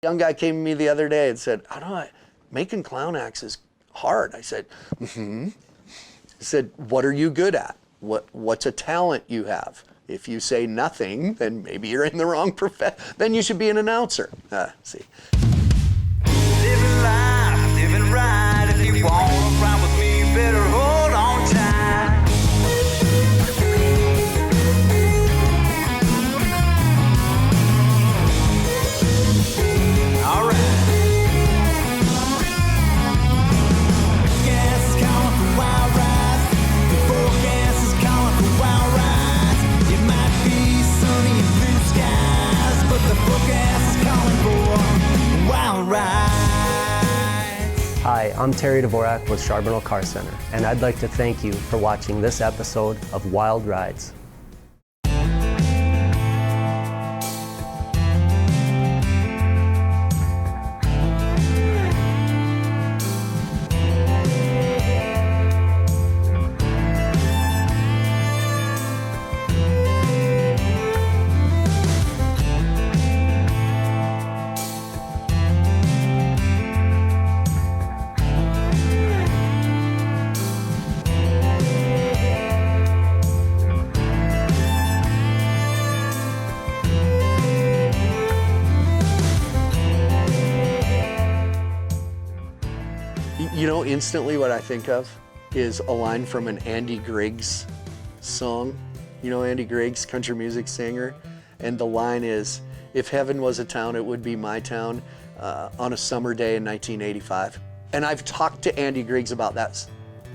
Young guy came to me the other day and said, "How do I, making clown acts is hard." I said, mm-hmm. He said, "What are you good at? What's a talent you have? If you say nothing, then maybe you're in the wrong profession. Then you should be an announcer." See. Living life, living right. If you want to ride with me, better hold on tight. All right. Gas is calling for wild rides. The forecast is calling for wild rides. It might be sunny and blue skies, but the forecast is calling for wild rides. Hi, I'm Terry Dvorak with Charbonneau Car Center, and I'd like to thank you for watching this episode of Wild Rides. You know, instantly what I think of is a line from an Andy Griggs song. You know Andy Griggs, country music singer? And the line is, "If heaven was a town, it would be my town on a summer day in 1985. And I've talked to Andy Griggs about that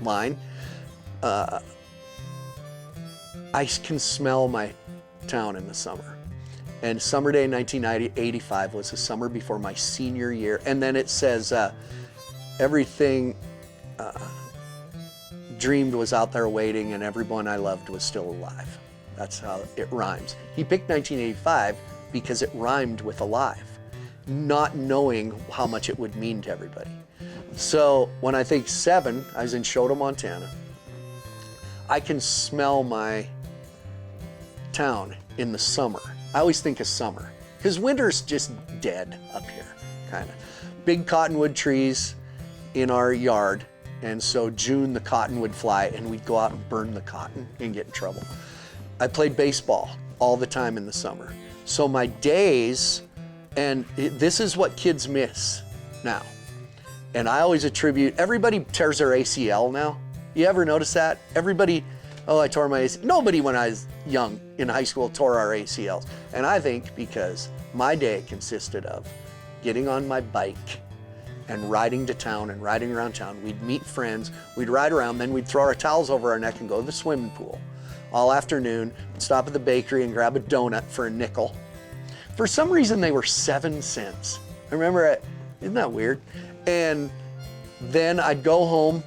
line. I can smell my town in the summer. And summer day in 1985 was the summer before my senior year. And then it says, everything dreamed was out there waiting, and everyone I loved was still alive." That's how it rhymes. He picked 1985 because it rhymed with alive, not knowing how much it would mean to everybody. So when I think 7, I was in Choteau, Montana. I can smell my town in the summer. I always think of summer, because winter's just dead up here, kind of. Big cottonwood trees in our yard, and so June the cotton would fly and we'd go out and burn the cotton and get in trouble. I played baseball all the time in the summer. So my days, and this is what kids miss now, and I always attribute, everybody tears their ACL now. You ever notice that? Everybody, "Oh, I tore my ACL." Nobody when I was young in high school tore our ACLs. And I think because my day consisted of getting on my bike and riding to town and riding around town. We'd meet friends, we'd ride around, then we'd throw our towels over our neck and go to the swimming pool all afternoon, stop at the bakery and grab a donut for a nickel. For some reason, they were 7 cents. I remember it, isn't that weird? And then I'd go home,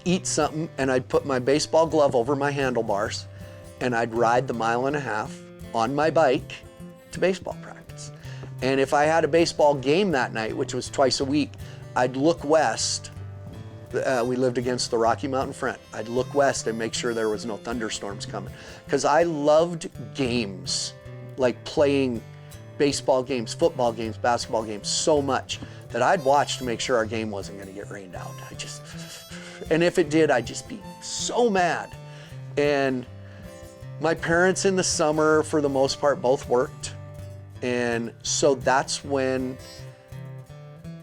eat something, and I'd put my baseball glove over my handlebars, and I'd ride the 1.5 miles on my bike to baseball practice. And if I had a baseball game that night, which was twice a week, I'd look west. We lived against the Rocky Mountain front. I'd look west and make sure there was no thunderstorms coming. Because I loved games, like playing baseball games, football games, basketball games so much that I'd watch to make sure our game wasn't going to get rained out. And if it did, I'd just be so mad. And my parents in the summer, for the most part, both worked. And so that's where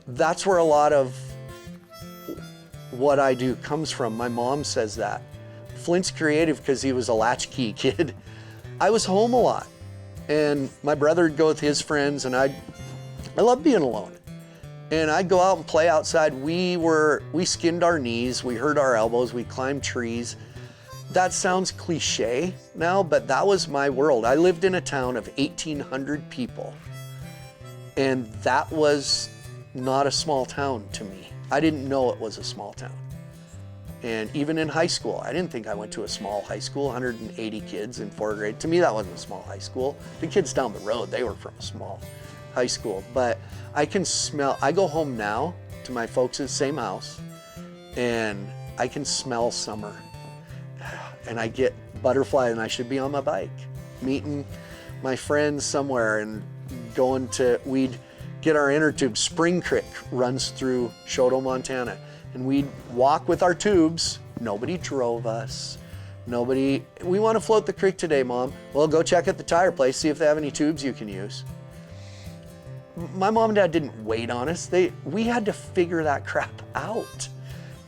a lot of what I do comes from. My mom says that. Flint's creative because he was a latchkey kid. I was home a lot, and my brother would go with his friends, and I love being alone. And I'd go out and play outside. We skinned our knees, we hurt our elbows, we climbed trees. That sounds cliche now, but that was my world. I lived in a town of 1,800 people, and that was not a small town to me. I didn't know it was a small town. And even in high school, I didn't think I went to a small high school, 180 kids in 4th grade. To me, that wasn't a small high school. The kids down the road, they were from a small high school. But I go home now to my folks' same house, and I can smell summer. And I get butterfly, and I should be on my bike, meeting my friends somewhere and we'd get our inner tube. Spring Creek runs through Choteau, Montana. And we'd walk with our tubes. Nobody drove us. We want to float the creek today, Mom. Well, go check at the tire place, see if they have any tubes you can use. My mom and dad didn't wait on us. We had to figure that crap out.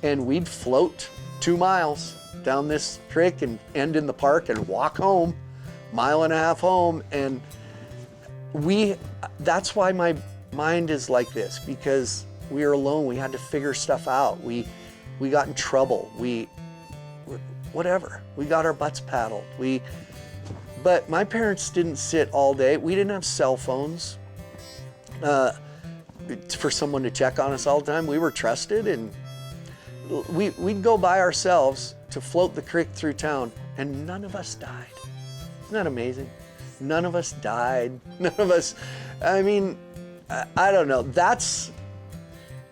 And we'd float 2 miles down this creek and end in the park and walk home, 1.5 miles home. And that's why my mind is like this, because we were alone. We had to figure stuff out. We got in trouble. Whatever. We got our butts paddled. But my parents didn't sit all day. We didn't have cell phones for someone to check on us all the time. We were trusted, and we'd go by ourselves to float the creek through town, and none of us died. Isn't that amazing? None of us died. None of us, I mean, I don't know. That's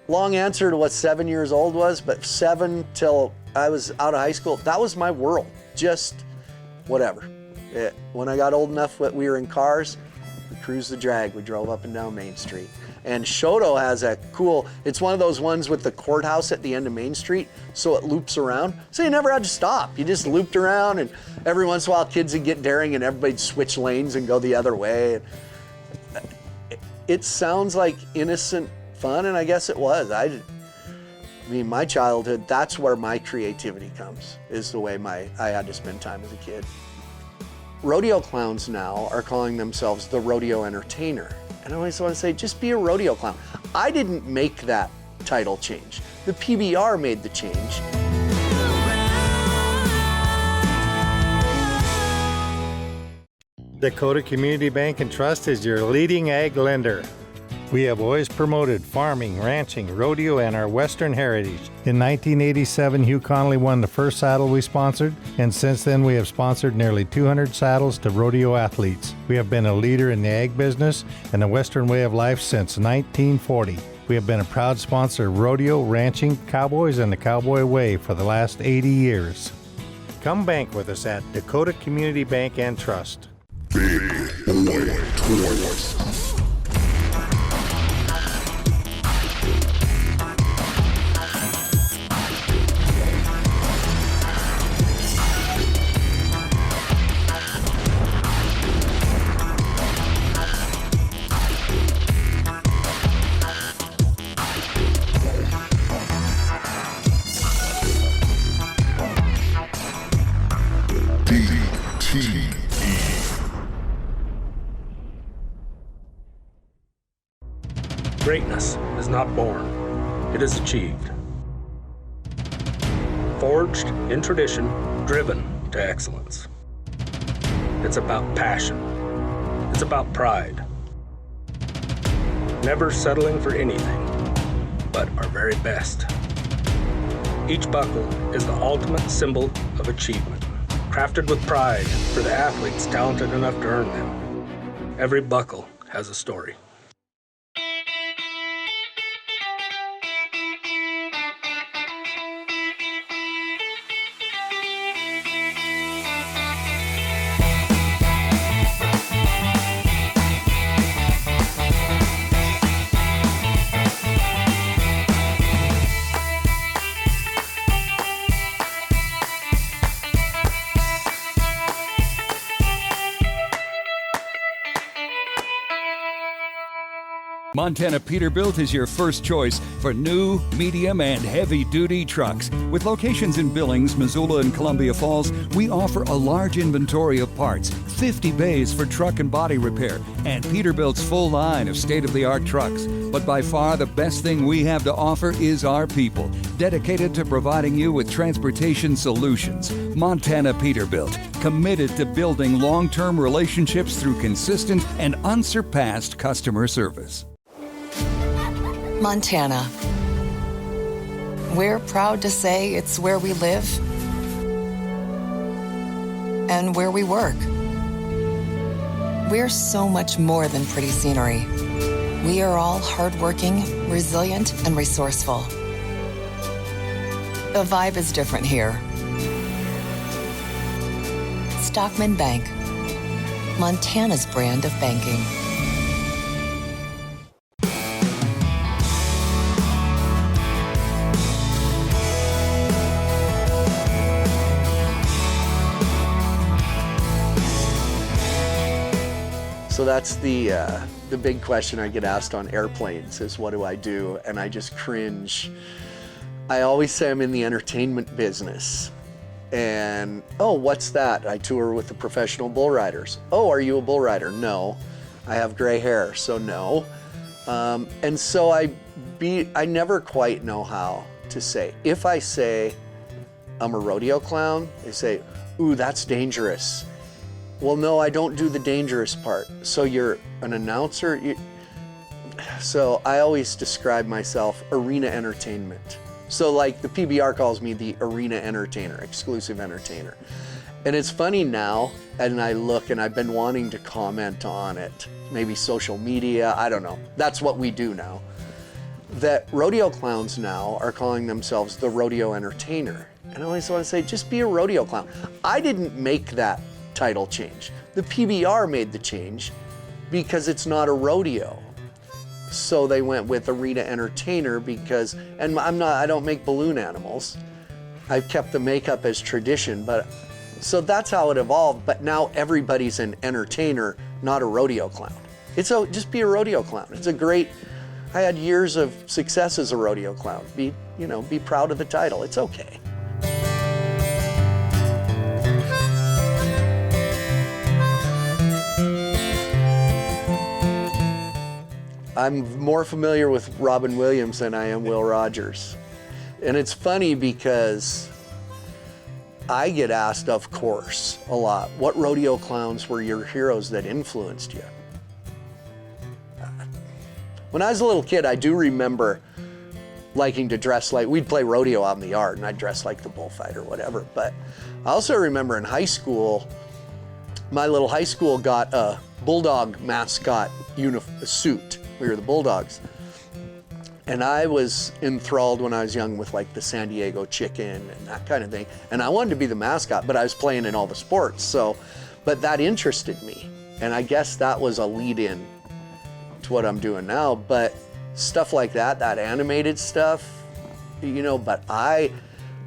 long answer to what 7 years old was, but 7 till I was out of high school, that was my world. Just whatever. When I got old enough that we were in cars, we cruised the drag. We drove up and down Main Street. And Choteau has a cool, it's one of those ones with the courthouse at the end of Main Street, so it loops around. So you never had to stop. You just looped around, and every once in a while kids would get daring and everybody'd switch lanes and go the other way. It sounds like innocent fun, and I guess it was. I mean, my childhood, that's where my creativity comes, is the way I had to spend time as a kid. Rodeo clowns now are calling themselves the rodeo entertainer. And I always want to say, just be a rodeo clown. I didn't make that title change. The PBR made the change. Dakota Community Bank and Trust is your leading ag lender. We have always promoted farming, ranching, rodeo, and our Western heritage. In 1987, Hugh Connolly won the first saddle we sponsored, and since then we have sponsored nearly 200 saddles to rodeo athletes. We have been a leader in the ag business and the Western way of life since 1940. We have been a proud sponsor of rodeo, ranching, cowboys, and the cowboy way for the last 80 years. Come bank with us at Dakota Community Bank and Trust. Big Boy Toys. Greatness is not born, it is achieved. Forged in tradition, driven to excellence. It's about passion. It's about pride. Never settling for anything but our very best. Each buckle is the ultimate symbol of achievement, crafted with pride for the athletes talented enough to earn them. Every buckle has a story. Montana Peterbilt is your first choice for new, medium, and heavy-duty trucks. With locations in Billings, Missoula, and Columbia Falls, we offer a large inventory of parts, 50 bays for truck and body repair, and Peterbilt's full line of state-of-the-art trucks. But by far the best thing we have to offer is our people, dedicated to providing you with transportation solutions. Montana Peterbilt, committed to building long-term relationships through consistent and unsurpassed customer service. Montana. We're proud to say it's where we live and where we work. We're so much more than pretty scenery. We are all hardworking, resilient, and resourceful. The vibe is different here. Stockman Bank, Montana's brand of banking. So that's the big question I get asked on airplanes is what do I do? And I just cringe. I always say I'm in the entertainment business. And, oh, what's that? I tour with the professional bull riders. Oh, are you a bull rider? No. I have gray hair, so no. And so I never quite know how to say. If I say I'm a rodeo clown, they say, ooh, that's dangerous. Well, no, I don't do the dangerous part. So you're an announcer? So I always describe myself arena entertainment. So like the PBR calls me the arena entertainer, exclusive entertainer. And it's funny now, and I look and I've been wanting to comment on it, maybe social media, I don't know. That's what we do now. That rodeo clowns now are calling themselves the rodeo entertainer. And I always want to say, just be a rodeo clown. I didn't make that title change. The PBR made the change because it's not a rodeo. So they went with arena entertainer because, and I don't make balloon animals. I've kept the makeup as tradition, but so that's how it evolved. But now everybody's an entertainer, not a rodeo clown. Just be a rodeo clown. It's a great, I had years of success as a rodeo clown. Be proud of the title. It's okay. I'm more familiar with Robin Williams than I am Will Rogers. And it's funny because I get asked, of course, a lot, what rodeo clowns were your heroes that influenced you? When I was a little kid, I do remember liking to dress like, we'd play rodeo out in the yard and I'd dress like the bullfighter or whatever. But I also remember in high school, my little high school got a bulldog mascot suit. We were the Bulldogs. And I was enthralled when I was young with like the San Diego chicken and that kind of thing. And I wanted to be the mascot, but I was playing in all the sports. But that interested me. And I guess that was a lead in to what I'm doing now. But stuff like that animated stuff, but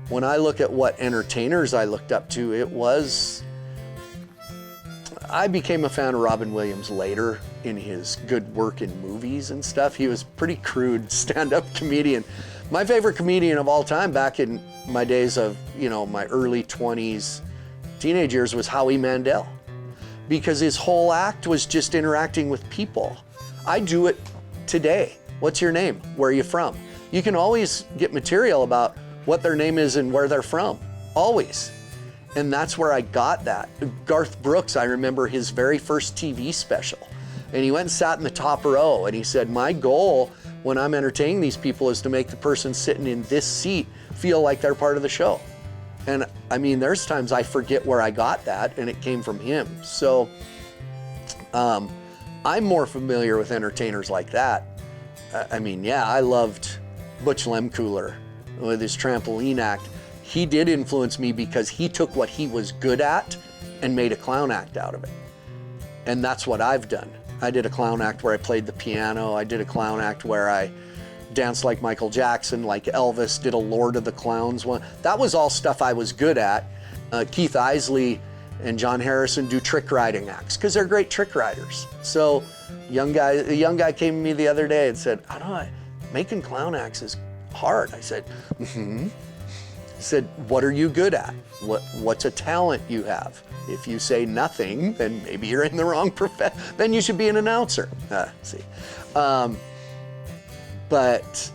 when I look at what entertainers I looked up to, I became a fan of Robin Williams later in his good work in movies and stuff. He was pretty crude stand-up comedian. My favorite comedian of all time back in my days of, my early 20s, teenage years was Howie Mandel, because his whole act was just interacting with people. I do it today. What's your name? Where are you from? You can always get material about what their name is and where they're from, always. And that's where I got that. Garth Brooks, I remember his very first TV special. And he went and sat in the top row and he said, my goal when I'm entertaining these people is to make the person sitting in this seat feel like they're part of the show. And I mean, there's times I forget where I got that and it came from him. So I'm more familiar with entertainers like that. I loved Butch Lemcooler with his trampoline act. He did influence me because he took what he was good at and made a clown act out of it. And that's what I've done. I did a clown act where I played the piano. I did a clown act where I danced like Michael Jackson, like Elvis, did a Lord of the Clowns one. That was all stuff I was good at. Keith Isley and John Harrison do trick riding acts because they're great trick riders. So a young guy came to me the other day and said, I don't know, making clown acts is hard. I said, mm-hmm. He said, what are you good at? What's a talent you have? If you say nothing, then maybe you're in the wrong profession. Then you should be an announcer. But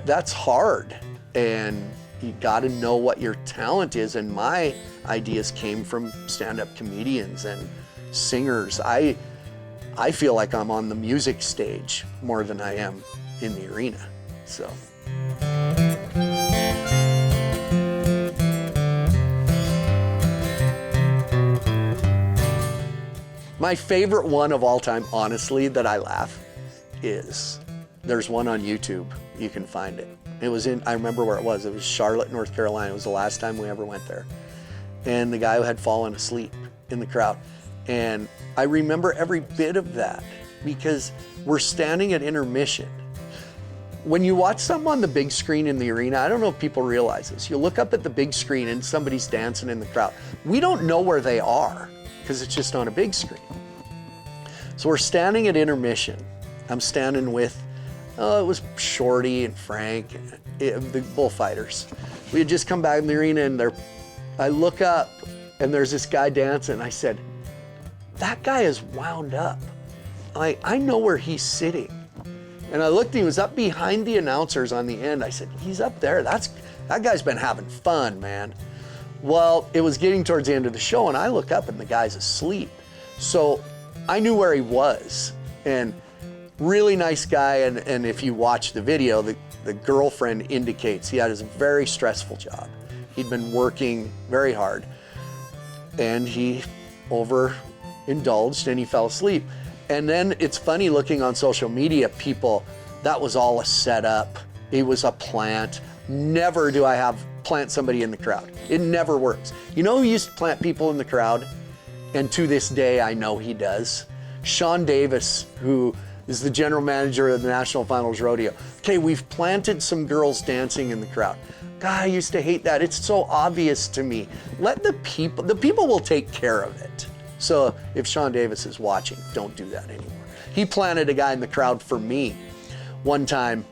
that's hard. And you got to know what your talent is. And my ideas came from stand-up comedians and singers. I feel like I'm on the music stage more than I am in the arena. So. My favorite one of all time, honestly, that I laugh is, there's one on YouTube. You can find it. I remember where it was. It was Charlotte, North Carolina. It was the last time we ever went there. And the guy had fallen asleep in the crowd. And I remember every bit of that because we're standing at intermission. When you watch something on the big screen in the arena, I don't know if people realize this. You look up at the big screen and somebody's dancing in the crowd. We don't know where they are because it's just on a big screen. So we're standing at intermission. I'm standing with, it was Shorty and Frank, the bullfighters. We had just come back in the arena, and I look up and there's this guy dancing. I said, that guy is wound up. I know where he's sitting. And I looked, he was up behind the announcers on the end. I said, he's up there. That guy's been having fun, man. Well, it was getting towards the end of the show, and I look up and the guy's asleep. So I knew where he was. And really nice guy, and if you watch the video, the girlfriend indicates he had a very stressful job. He'd been working very hard, and he overindulged and he fell asleep. And then it's funny looking on social media, people, that was all a setup. It was a plant. Never do I plant somebody in the crowd. It never works. You know who used to plant people in the crowd? And to this day, I know he does. Sean Davis, who is the general manager of the National Finals Rodeo. Okay, we've planted some girls dancing in the crowd. God, I used to hate that. It's so obvious to me. Let the people will take care of it. So if Sean Davis is watching, don't do that anymore. He planted a guy in the crowd for me one time.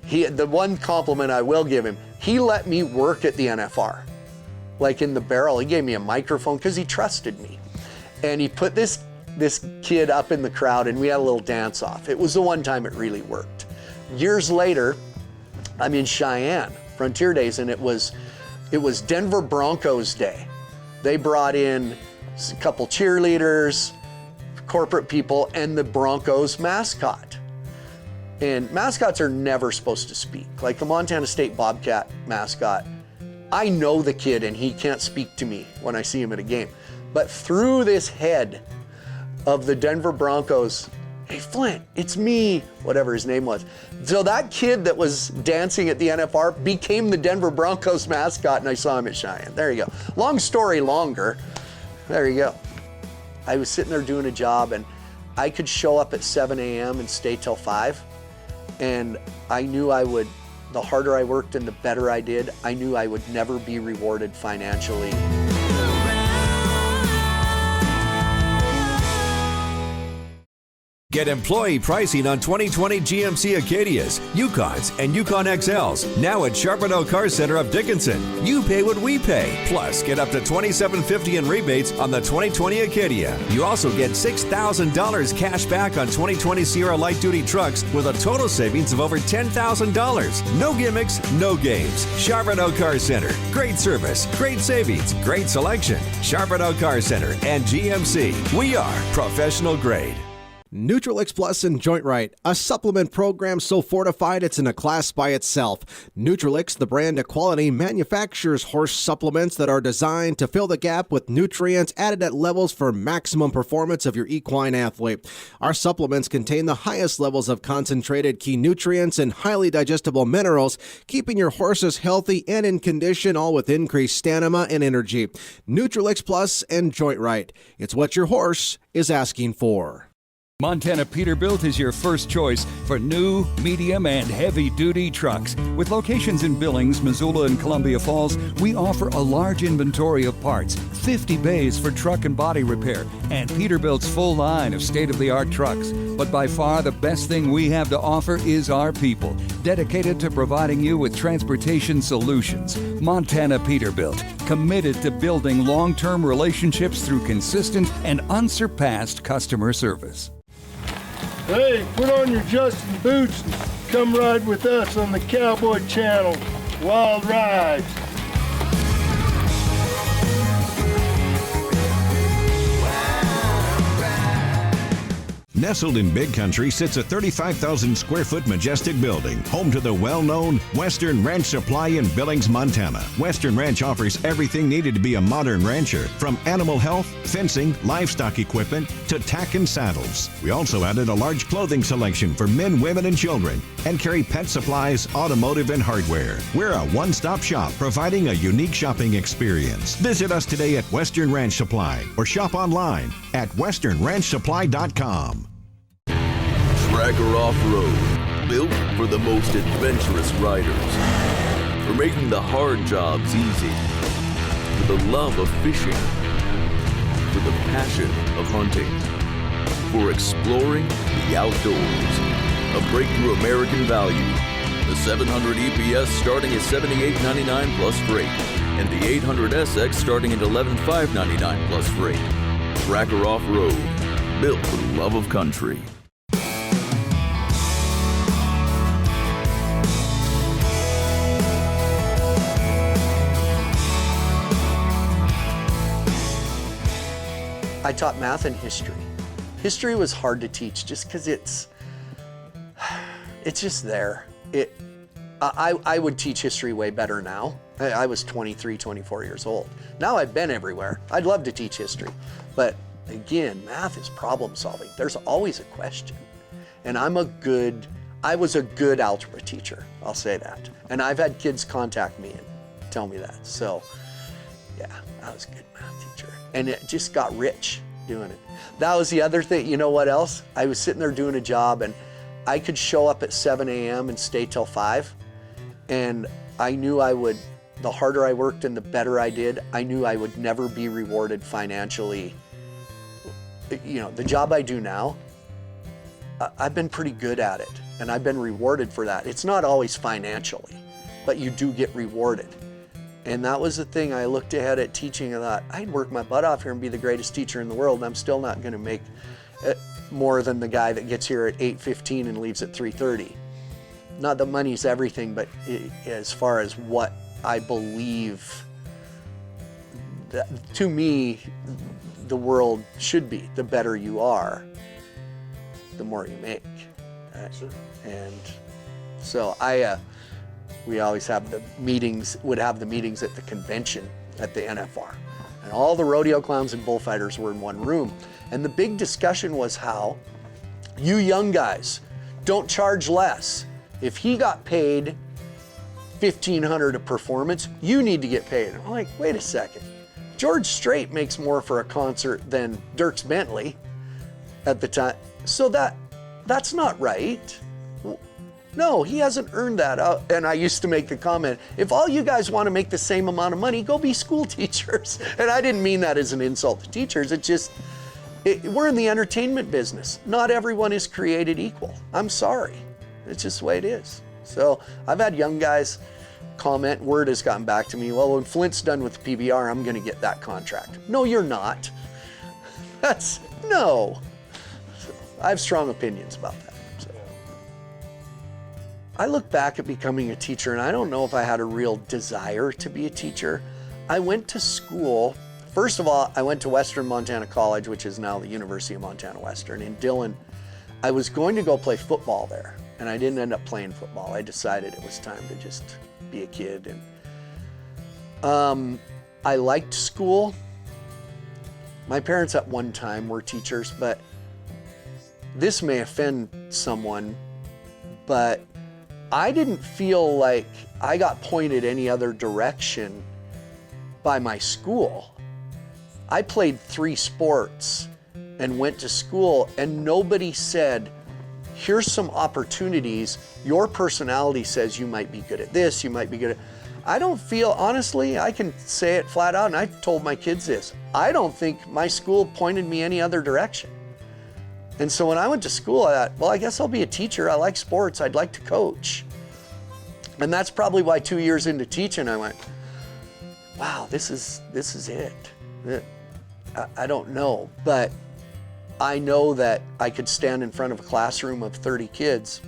The one compliment I will give him, he let me work at the NFR, like in the barrel. He gave me a microphone because he trusted me. And he put this kid up in the crowd, and we had a little dance off. It was the one time it really worked. Years later, I'm in Cheyenne, Frontier Days, and it was Denver Broncos Day. They brought in a couple cheerleaders, corporate people, and the Broncos mascot. And mascots are never supposed to speak. Like the Montana State Bobcat mascot, I know the kid and he can't speak to me when I see him at a game. But through this head of the Denver Broncos, hey Flint, it's me, whatever his name was. So that kid that was dancing at the NFR became the Denver Broncos mascot, and I saw him at Cheyenne. There you go. Long story longer. There you go. I was sitting there doing a job, and I could show up at 7 a.m. and stay till 5. And I knew the harder I worked and the better I did, I knew I would never be rewarded financially. Get employee pricing on 2020 GMC Acadias, Yukons, and Yukon XLs now at Charbonneau Car Center of Dickinson. You pay what we pay. Plus, get up to $2,750 in rebates on the 2020 Acadia. You also get $6,000 cash back on 2020 Sierra light duty trucks with a total savings of over $10,000. No gimmicks, no games. Charbonneau Car Center. Great service, great savings, great selection. Charbonneau Car Center and GMC. We are professional grade. Nutrilix Plus and Joint Right, a supplement program so fortified it's in a class by itself. Nutrilix, the brand of quality, manufactures horse supplements that are designed to fill the gap with nutrients added at levels for maximum performance of your equine athlete. Our supplements contain the highest levels of concentrated key nutrients and highly digestible minerals, keeping your horses healthy and in condition, all with increased stamina and energy. Nutrilix Plus and Joint Right. It's what your horse is asking for. Montana Peterbilt is your first choice for new, medium, and heavy-duty trucks. With locations in Billings, Missoula, and Columbia Falls, we offer a large inventory of parts, 50 bays for truck and body repair, and Peterbilt's full line of state-of-the-art trucks. But by far, the best thing we have to offer is our people, dedicated to providing you with transportation solutions. Montana Peterbilt, committed to building long-term relationships through consistent and unsurpassed customer service. Hey, put on your Justin boots and come ride with us on the Cowboy Channel. Wild rides. Nestled in Big Country sits a 35,000 square foot majestic building, home to the well-known Western Ranch Supply in Billings, Montana. Western Ranch offers everything needed to be a modern rancher, from animal health, fencing, livestock equipment, to tack and saddles. We also added a large clothing selection for men, women, and children, and carry pet supplies, automotive, and hardware. We're a one-stop shop providing a unique shopping experience. Visit us today at Western Ranch Supply or shop online at westernranchsupply.com. Tracker Off-Road, built for the most adventurous riders. For making the hard jobs easy. For the love of fishing. For the passion of hunting. for exploring the outdoors. A breakthrough American value. The 700 EPS starting at $78.99 plus freight, and the 800 SX starting at $11,599 plus freight. Tracker Off-Road, built for the love of country. I taught math and history. History was hard to teach just because it's just there. I would teach history way better now. I was 23, 24 years old. Now I've been everywhere. I'd love to teach history. But again, math is problem solving. There's always a question. And I was a good algebra teacher, I'll say that. And I've had kids contact me and tell me that. So yeah, I was a good math teacher. And it just got rich doing it. That was the other thing. You know what else? I was sitting there doing a job and I could show up at 7 a.m. and stay till 5. And I knew the harder I worked and the better I did, I knew I would never be rewarded financially. You know, the job I do now, I've been pretty good at it and I've been rewarded for that. It's not always financially, but you do get rewarded. And that was the thing. I looked ahead at teaching and thought, I'd work my butt off here and be the greatest teacher in the world, and I'm still not going to make more than the guy that gets here at 8:15 and leaves at 3:30. Not that money's everything, but as far as what I believe, that, to me, the world should be, the better you are, the more you make. Right? Sure. And so we always have the meetings, would have the meetings at the convention at the NFR. And all the rodeo clowns and bullfighters were in one room. And the big discussion was how you young guys don't charge less. If he got paid $1,500 a performance, you need to get paid. I'm like, wait a second. George Strait makes more for a concert than Dierks Bentley at the time. So that's not right. No, he hasn't earned that. And I used to make the comment, if all you guys want to make the same amount of money, go be school teachers. And I didn't mean that as an insult to teachers. It just, we're in the entertainment business. Not everyone is created equal. I'm sorry. It's just the way it is. So I've had young guys comment, word has gotten back to me, well, when Flint's done with the PBR, I'm going to get that contract. No, you're not. No. So I have strong opinions about that. I look back at becoming a teacher and I don't know if I had a real desire to be a teacher. I went to school, first of all, I went to Western Montana College, which is now the University of Montana Western in Dillon. I was going to go play football there and I didn't end up playing football. I decided it was time to just be a kid. And I liked school. My parents at one time were teachers, but this may offend someone, but I didn't feel like I got pointed any other direction by my school. I played 3 sports and went to school and nobody said, here's some opportunities. Your personality says you might be good at this, you might be good at... I don't feel, honestly, I can say it flat out and I told my kids this, I don't think my school pointed me any other direction. And so when I went to school, I thought, well, I guess I'll be a teacher. I like sports. I'd like to coach. And that's probably why 2 years into teaching, I went, wow, this is it. I don't know, but I know that I could stand in front of a classroom of 30 kids.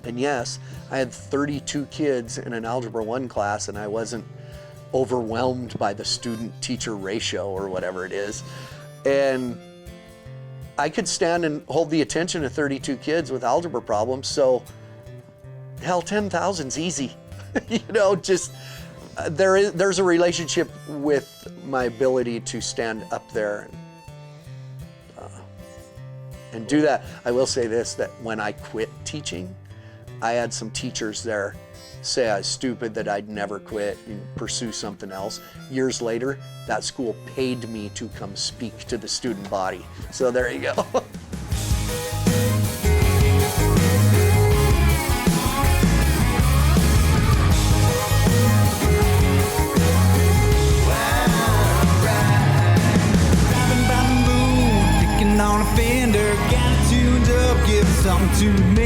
And yes, I had 32 kids in an Algebra 1 class and I wasn't overwhelmed by the student-teacher ratio or whatever it is. And I could stand and hold the attention of 32 kids with algebra problems, so hell, 10,000's easy. You know, just there's a relationship with my ability to stand up there and do that. I will say this, that when I quit teaching, I had some teachers there say I was stupid, that I'd never quit and pursue something else. Years later, that school paid me to come speak to the student body. So there you go. On a fender. to